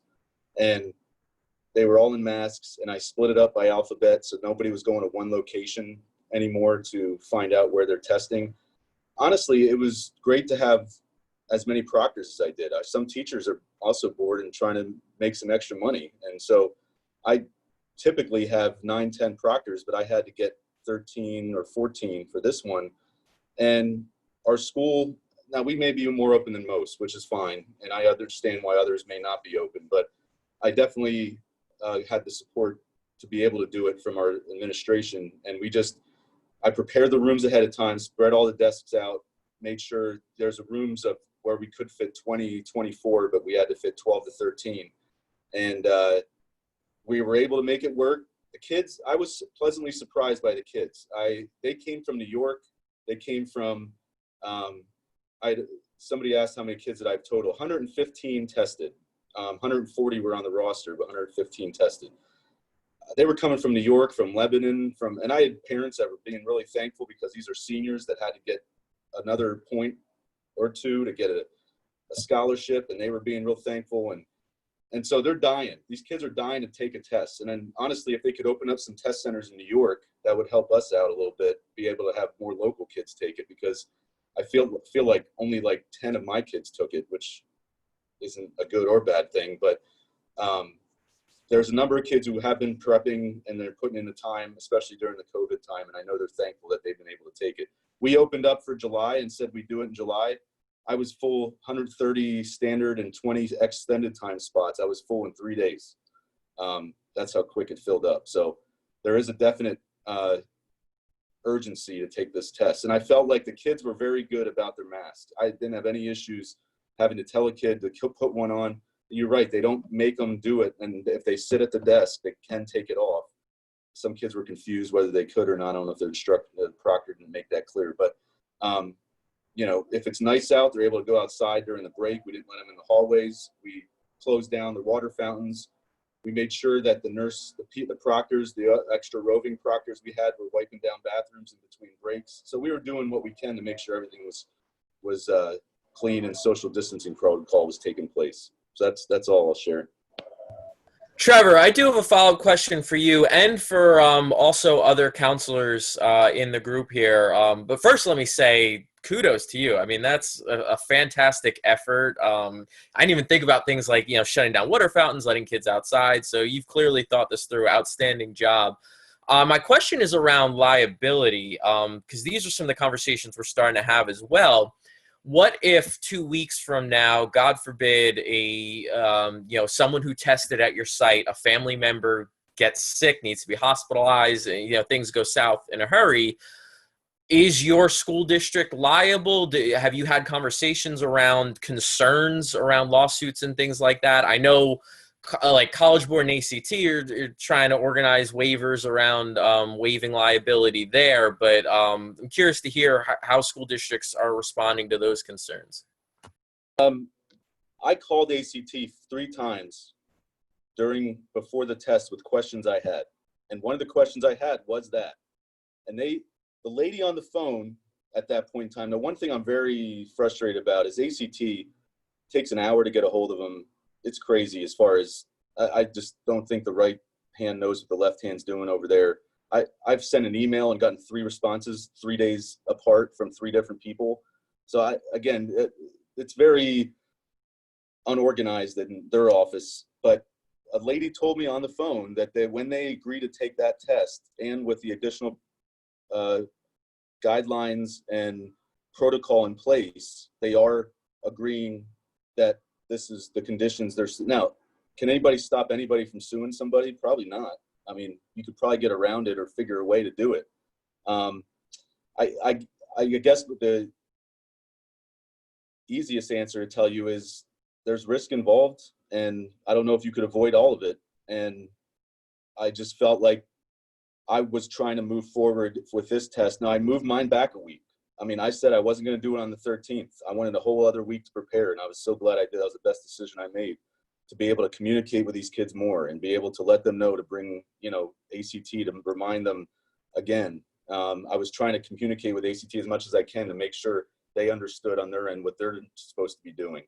and they were all in masks, and I split it up by alphabet so nobody was going to one location anymore to find out where they're testing. Honestly, it was great to have as many proctors as I did. Some teachers are also bored and trying to make some extra money, and so I typically have 9, 10 proctors, but I had to get 13 or 14 for this one. And our school, now we may be more open than most, which is fine, and I understand why others may not be open, but I definitely had the support to be able to do it from our administration. And I prepared the rooms ahead of time, spread all the desks out, made sure there's rooms of where we could fit 20, 24, but we had to fit 12 to 13. And we were able to make it work. The kids, I was pleasantly surprised by the kids. They came from New York. They came from, somebody asked how many kids that I've total. 115 tested. 140 were on the roster, but 115 tested. They were coming from New York, from Lebanon, and I had parents that were being really thankful because these are seniors that had to get another point or 2 to get a scholarship, and they were being real thankful. And so they're dying. These kids are dying to take a test. And then honestly, if they could open up some test centers in New York, that would help us out a little bit, be able to have more local kids take it, because I feel like only like 10 of my kids took it, which isn't a good or bad thing. But there's a number of kids who have been prepping and they're putting in the time, especially during the COVID time. And I know they're thankful that they've been able to take it. We opened up for July and said we'd do it in July. I was full 130 standard and 20 extended time spots. I was full in 3 days. That's how quick it filled up. So there is a definite urgency to take this test. And I felt like the kids were very good about their masks. I didn't have any issues having to tell a kid to put one on. You're right, they don't make them do it. And if they sit at the desk, they can take it off. Some kids were confused whether they could or not. I don't know if the proctor didn't make that clear. But you know, if it's nice out, they're able to go outside during the break. We didn't let them in the hallways. We closed down the water fountains. We made sure that the proctors, the extra roving proctors we had, were wiping down bathrooms in between breaks. So we were doing what we can to make sure everything was clean and social distancing protocol was taking place. So that's all I'll share. Trevor, I do have a follow-up question for you and for also other counselors in the group here. But first, let me say kudos to you. I mean, that's a fantastic effort. I didn't even think about things like, shutting down water fountains, letting kids outside. So you've clearly thought this through. Outstanding job. My question is around liability, because these are some of the conversations we're starting to have as well. What if 2 weeks from now, God forbid, someone who tested at your site, a family member gets sick, needs to be hospitalized, and things go south in a hurry? Is your school district liable? Have you had conversations around concerns around lawsuits and things like that? I know like College Board and ACT are trying to organize waivers around waiving liability there, but I'm curious to hear how school districts are responding to those concerns. I called ACT 3 times before the test with questions I had. And one of the questions I had was that. And the lady on the phone at that point in time, the one thing I'm very frustrated about is ACT takes an hour to get a hold of them. It's crazy as far as I just don't think the right hand knows what the left hand's doing over there. I've sent an email and gotten 3 responses 3 days apart from 3 different people. So it's very unorganized in their office. But a lady told me on the phone that when they agree to take that test and with the additional guidelines and protocol in place, they are agreeing that this is the conditions. Now, can anybody stop anybody from suing somebody? Probably not. I mean, you could probably get around it or figure a way to do it. I guess the easiest answer to tell you is there's risk involved, and I don't know if you could avoid all of it. And I just felt like I was trying to move forward with this test. Now, I moved mine back a week. I mean, I said I wasn't going to do it on the 13th. I wanted a whole other week to prepare, and I was so glad I did. That was the best decision I made, to be able to communicate with these kids more and be able to let them know to bring, ACT, to remind them again. I was trying to communicate with ACT as much as I can to make sure they understood on their end what they're supposed to be doing.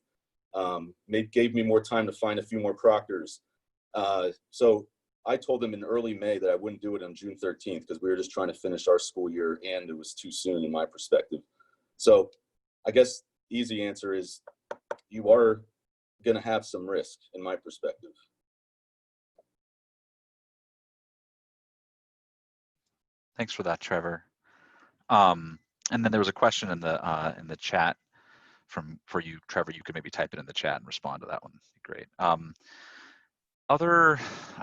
It gave me more time to find a few more proctors. So I told them in early May that I wouldn't do it on June 13th because we were just trying to finish our school year, and it was too soon in my perspective. So I guess the easy answer is you are going to have some risk in my perspective. Thanks for that, Trevor. And then there was a question in the chat for you, Trevor. You could maybe type it in the chat and respond to that one. Great. I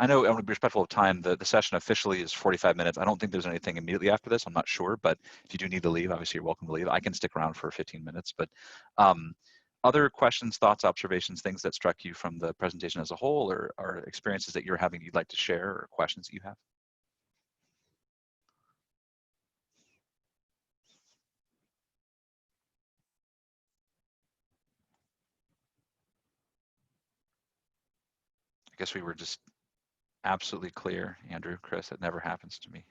know I want to be respectful of time. The session officially is 45 minutes. I don't think there's anything immediately after this. I'm not sure, but if you do need to leave, obviously you're welcome to leave. I can stick around for 15 minutes, but other questions, thoughts, observations, things that struck you from the presentation as a whole, or experiences that you're having you'd like to share, or questions that you have? I guess we were just absolutely clear, Andrew, Chris. It never happens to me.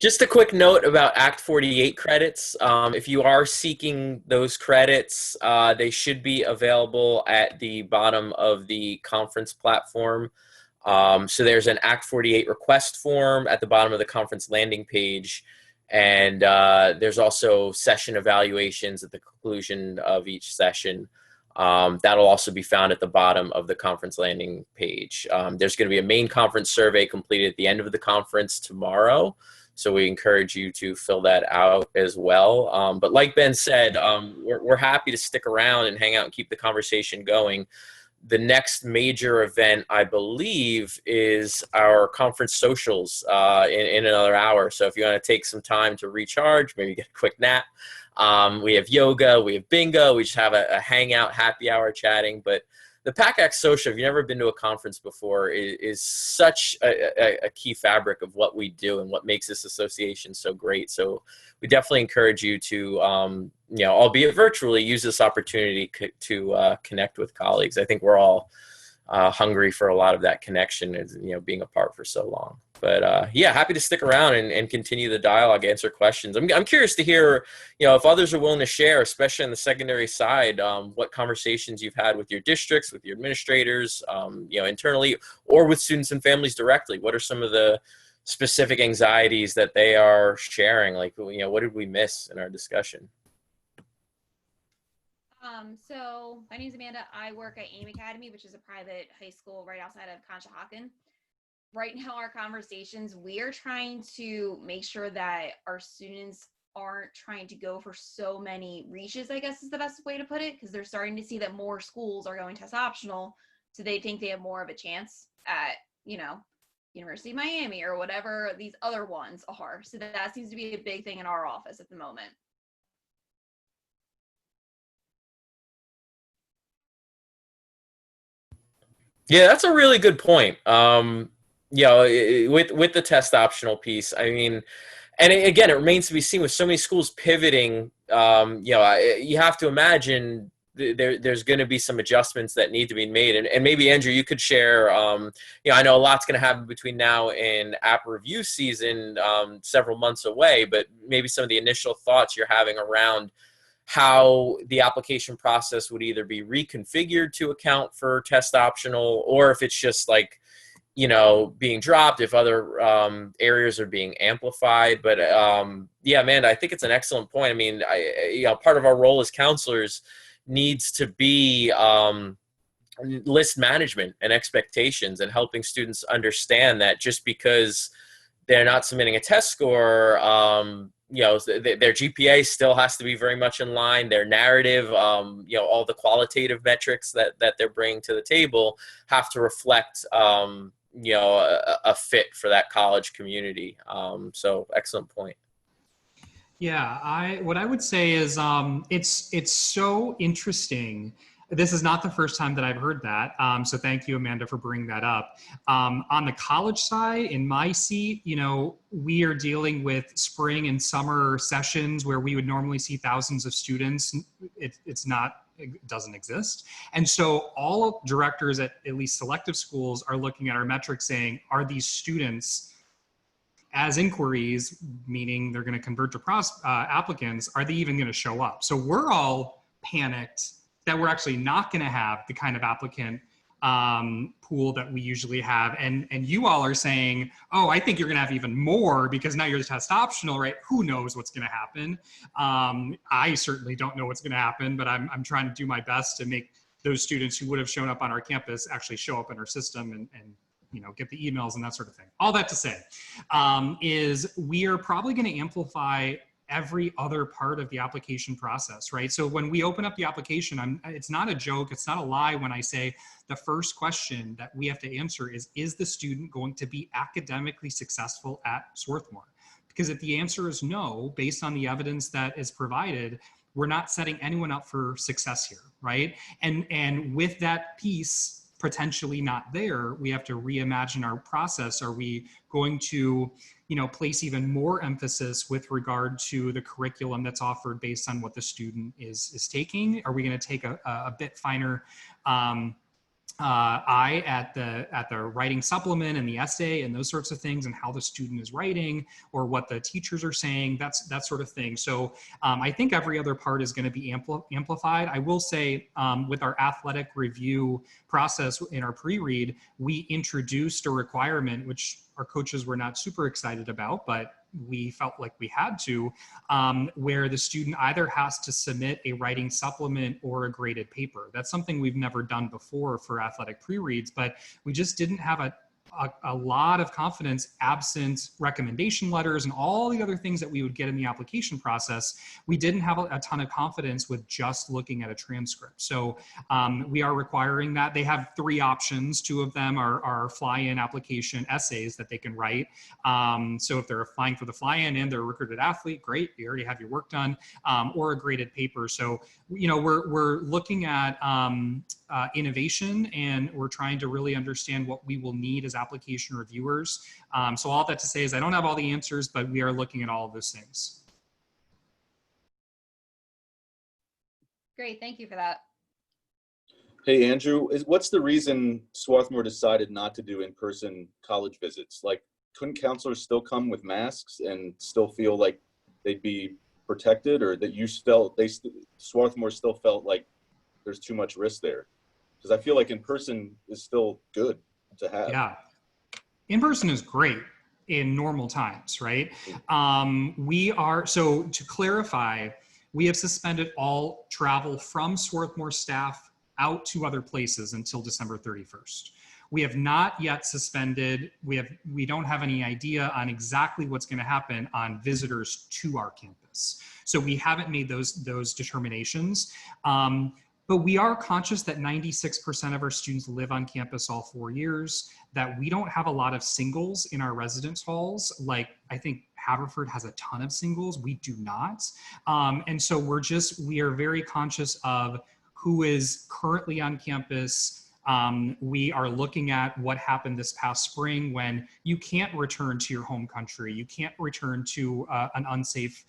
Just a quick note about Act 48 credits. If you are seeking those credits, they should be available at the bottom of the conference platform. So there's an Act 48 request form at the bottom of the conference landing page. And there's also session evaluations at the conclusion of each session. That'll also be found at the bottom of the conference landing page. There's going to be a main conference survey completed at the end of the conference tomorrow. So we encourage you to fill that out as well. But like Ben said, we're happy to stick around and hang out and keep the conversation going. The next major event, I believe, is our conference socials in another hour. So if you want to take some time to recharge, maybe get a quick nap. We have yoga, we have bingo, we just have a hangout, happy hour chatting. But the PACAC social, if you've never been to a conference before, is such a key fabric of what we do and what makes this association so great. So we definitely encourage you to, albeit virtually, use this opportunity to connect with colleagues. I think we're all hungry for a lot of that connection, as being apart for so long. But yeah, happy to stick around and continue the dialogue, answer questions. I'm curious to hear, if others are willing to share, especially on the secondary side, what conversations you've had with your districts, with your administrators, internally, or with students and families directly. What are some of the specific anxieties that they are sharing? Like, what did we miss in our discussion? So my name is Amanda. I work at AIM Academy, which is a private high school right outside of Conshohocken. Right now, our conversations, we are trying to make sure that our students aren't trying to go for so many reaches, I guess is the best way to put it, because they're starting to see that more schools are going test optional. So they think they have more of a chance at, University of Miami or whatever these other ones are. So that seems to be a big thing in our office at the moment. Yeah, that's a really good point. With the test optional piece, I mean, and again, it remains to be seen with so many schools pivoting. You have to imagine there's going to be some adjustments that need to be made. And maybe, Andrew, you could share, I know a lot's going to happen between now and app review season, several months away, but maybe some of the initial thoughts you're having around how the application process would either be reconfigured to account for test optional, or if it's just like, being dropped, if other areas are being amplified. But yeah, Amanda, I think it's an excellent point. I mean, part of our role as counselors needs to be list management and expectations, and helping students understand that just because they're not submitting a test score, their GPA still has to be very much in line. Their narrative, all the qualitative metrics that they're bringing to the table have to reflect, a fit for that college community. So excellent point. Yeah, what I would say is it's so interesting this is not the first time that I've heard that. So thank you, Amanda, for bringing that up. On the college side, in my seat, we are dealing with spring and summer sessions where we would normally see thousands of students. It doesn't exist. And so all directors at least selective schools are looking at our metrics saying, are these students as inquiries, meaning they're going to convert to applicants, are they even going to show up? So we're all panicked that we're actually not going to have the kind of applicant pool that we usually have. And you all are saying, oh, I think you're going to have even more because now you're test optional, right? Who knows what's going to happen? I certainly don't know what's going to happen, but I'm trying to do my best to make those students who would have shown up on our campus actually show up in our system and get the emails and that sort of thing. All that to say is we are probably going to amplify every other part of the application process, right? So when we open up the application, it's not a joke, it's not a lie when I say the first question that we have to answer is the student going to be academically successful at Swarthmore? Because if the answer is no, based on the evidence that is provided, we're not setting anyone up for success here, right? And with that piece potentially not there, we have to reimagine our process. Are we going to place even more emphasis with regard to the curriculum that's offered based on what the student is taking? Are we going to take a bit finer eye at the writing supplement and the essay and those sorts of things and how the student is writing or what the teachers are saying, that sort of thing. So I think every other part is going to be amplified. I will say with our athletic review process in our pre-read, we introduced a requirement which our coaches were not super excited about, but we felt like we had to, where the student either has to submit a writing supplement or a graded paper. That's something we've never done before for athletic pre-reads, but we just didn't have a lot of confidence absent recommendation letters and all the other things that we would get in the application process. We didn't have a ton of confidence with just looking at a transcript. So we are requiring that. They have 3 options. 2 of them are fly-in application essays that they can write. So if they're applying for the fly-in and they're a recruited athlete, great, you already have your work done, or a graded paper. So, we're looking at innovation, and we're trying to really understand what we will need as application reviewers. So all that to say is I don't have all the answers, but we are looking at all of those things. Great, thank you for that. Hey, Andrew, what's the reason Swarthmore decided not to do in-person college visits? Like, couldn't counselors still come with masks and still feel like they'd be protected, or that Swarthmore still felt like there's too much risk there? Because I feel like in-person is still good to have. Yeah. In-person is great in normal times, right? So to clarify, we have suspended all travel from Swarthmore staff out to other places until December 31st. We have not yet suspended, we don't have any idea on exactly what's going to happen on visitors to our campus. So we haven't made those determinations. But we are conscious that 96% of our students live on campus all 4 years, that we don't have a lot of singles in our residence halls. Like, I think Haverford has a ton of singles, we do not. And so we are very conscious of who is currently on campus. We are looking at what happened this past spring when you can't return to your home country, you can't return to an unsafe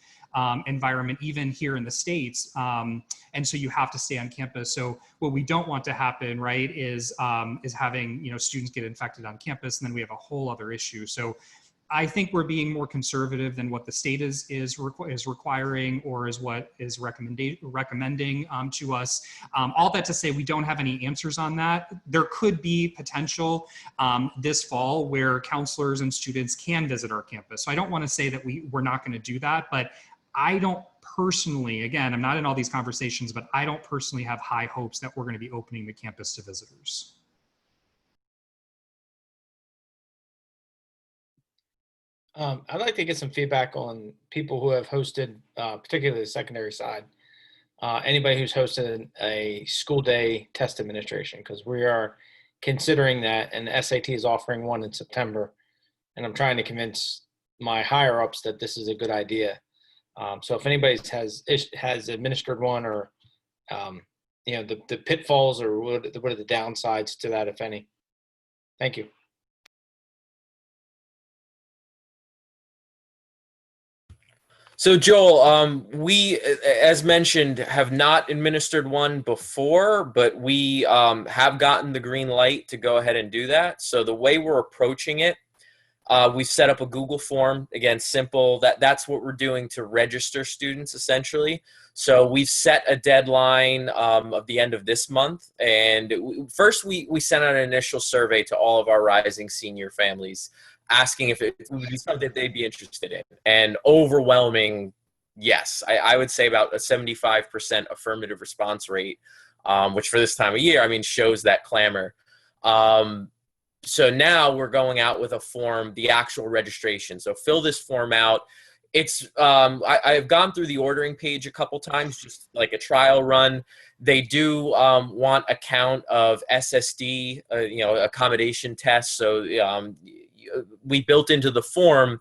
environment, even here in the States. And so you have to stay on campus. So what we don't want to happen, right, is having students get infected on campus, and then we have a whole other issue. So I think we're being more conservative than what the state is requiring or is what is recommending to us. All that to say, we don't have any answers on that. There could be potential this fall where counselors and students can visit our campus. So I don't want to say that we're not going to do that, but I don't personally, again, I'm not in all these conversations, but I don't personally have high hopes that we're going to be opening the campus to visitors. I'd like to get some feedback on people who have hosted, particularly the secondary side, anybody who's hosted a school day test administration, because we are considering that, and the SAT is offering one in September, and I'm trying to convince my higher ups that this is a good idea. So if anybody has administered one or the pitfalls, or what are the downsides to that, if any? Thank you. So Joel, we, as mentioned, have not administered one before, but we have gotten the green light to go ahead and do that. So the way we're approaching it, we've set up a Google form. Again, simple. That's what we're doing to register students, essentially. So we've set a deadline of the end of this month. And first, we sent out an initial survey to all of our rising senior families, asking if it would be something they'd be interested in. And overwhelming, yes. I would say about a 75% affirmative response rate, which for this time of year, I mean, shows that clamor. So now we're going out with a form, the actual registration. So fill this form out. It's I've gone through the ordering page a couple times, just like a trial run. They do want a count of SSD, accommodation tests. So we built into the form,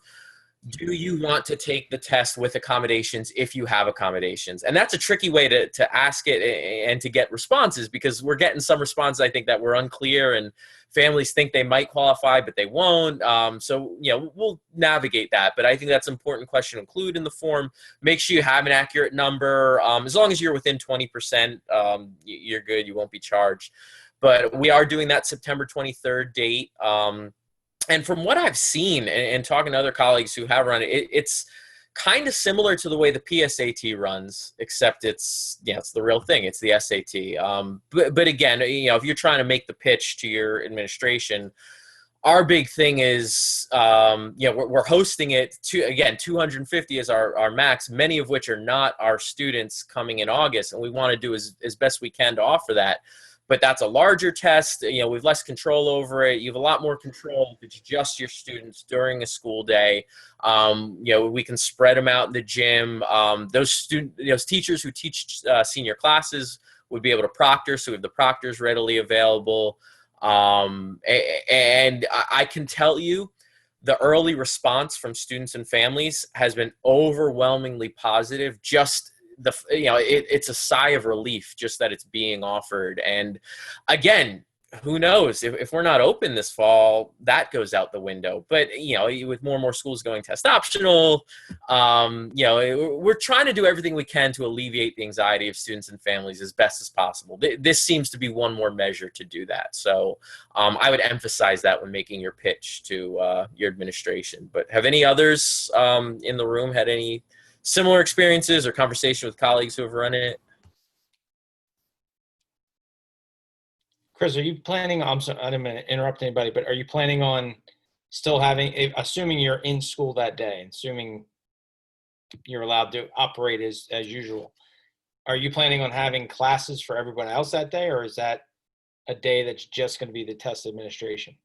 do you want to take the test with accommodations if you have accommodations? And that's a tricky way to ask it and to get responses, because we're getting some responses, I think, that were unclear, and families think they might qualify, but they won't. So, we'll navigate that. But I think that's an important question to include in the form. Make sure you have an accurate number. As long as you're within 20%, you're good. You won't be charged. But we are doing that September 23rd date. And from what I've seen and talking to other colleagues who have run it, it's kind of similar to the way the PSAT runs, except it's the real thing. It's the SAT. But again, if you're trying to make the pitch to your administration, our big thing is, we're hosting it to, again, 250 is our max, many of which are not our students coming in August. And we want to do as best we can to offer that. But that's a larger test. We've less control over it. You have a lot more control if it's just your students during a school day. We can spread them out in the gym. Those teachers who teach senior classes would be able to proctor. So we have the proctors readily available. And I can tell you, the early response from students and families has been overwhelmingly positive. Just it's a sigh of relief just that it's being offered. And again, who knows if we're not open this fall, that goes out the window. But with more and more schools going test optional, we're trying to do everything we can to alleviate the anxiety of students and families as best as possible. This seems to be one more measure to do that. So I would emphasize that when making your pitch to your administration. But have any others in the room had any similar experiences or conversation with colleagues who have run it? Chris, are you planning, I'm sorry, I didn't mean to interrupt anybody, but are you planning on still having, assuming you're in school that day, assuming you're allowed to operate as usual, are you planning on having classes for everyone else that day, or is that a day that's just going to be the test administration?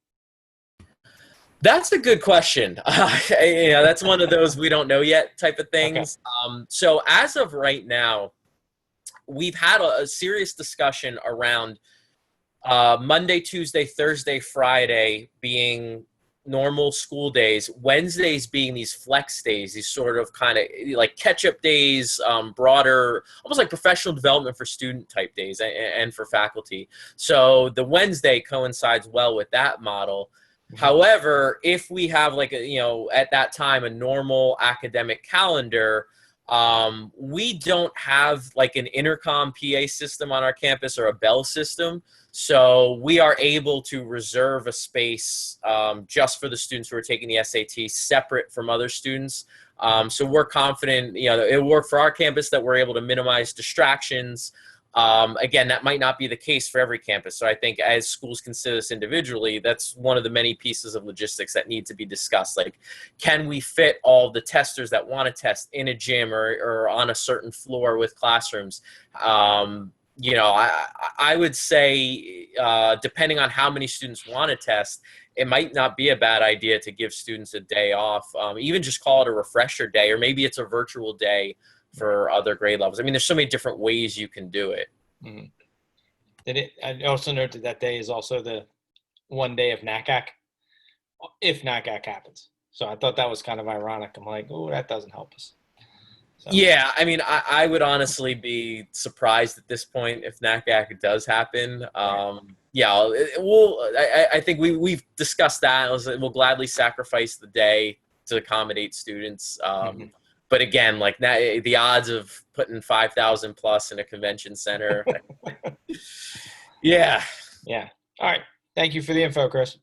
That's a good question. That's one of those we don't know yet type of things. Okay. So as of right now, we've had a serious discussion around Monday, Tuesday, Thursday, Friday being normal school days, Wednesdays being these flex days, these sort of kind of like catch-up days, broader, almost like professional development for student type days and for faculty. So the Wednesday coincides well with that model. However, if we have at that time, a normal academic calendar, we don't have like an intercom PA system on our campus or a bell system. So we are able to reserve a space just for the students who are taking the SAT separate from other students. So we're confident, it'll work for our campus, that we're able to minimize distractions. Again, that might not be the case for every campus. So I think as schools consider this individually, that's one of the many pieces of logistics that need to be discussed. Like, can we fit all the testers that want to test in a gym or on a certain floor with classrooms? I would say, depending on how many students want to test, it might not be a bad idea to give students a day off, even just call it a refresher day, or maybe it's a virtual day for other grade levels. I mean, there's so many different ways you can do it. Mm-hmm. I also noted that day is also the one day of NACAC, if NACAC happens. So I thought that was kind of ironic. I'm like, oh, that doesn't help us. So. Yeah, I mean, I would honestly be surprised at this point if NACAC does happen. Yeah, I think we've discussed that. We'll gladly sacrifice the day to accommodate students. But again, like the odds of putting 5,000 plus in a convention center. Yeah. Yeah. All right. Thank you for the info, Chris.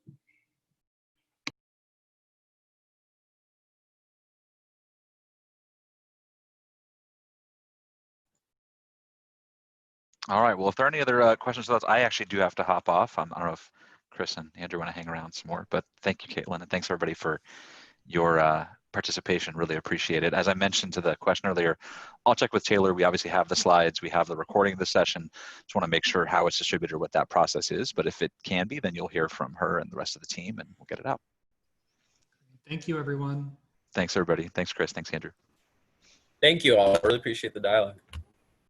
All right. Well, if there are any other questions or thoughts, I actually do have to hop off. I don't know if Chris and Andrew want to hang around some more, but thank you, Caitlin, and thanks everybody for your participation. Really appreciate it. As I mentioned to the question earlier, I'll check with Taylor. We obviously have the slides. We have the recording of the session. Just want to make sure how it's distributed, what that process is. But if it can be, then you'll hear from her and the rest of the team, and we'll get it out. Thank you, everyone. Thanks, everybody. Thanks, Chris. Thanks, Andrew. Thank you all. I really appreciate the dialogue.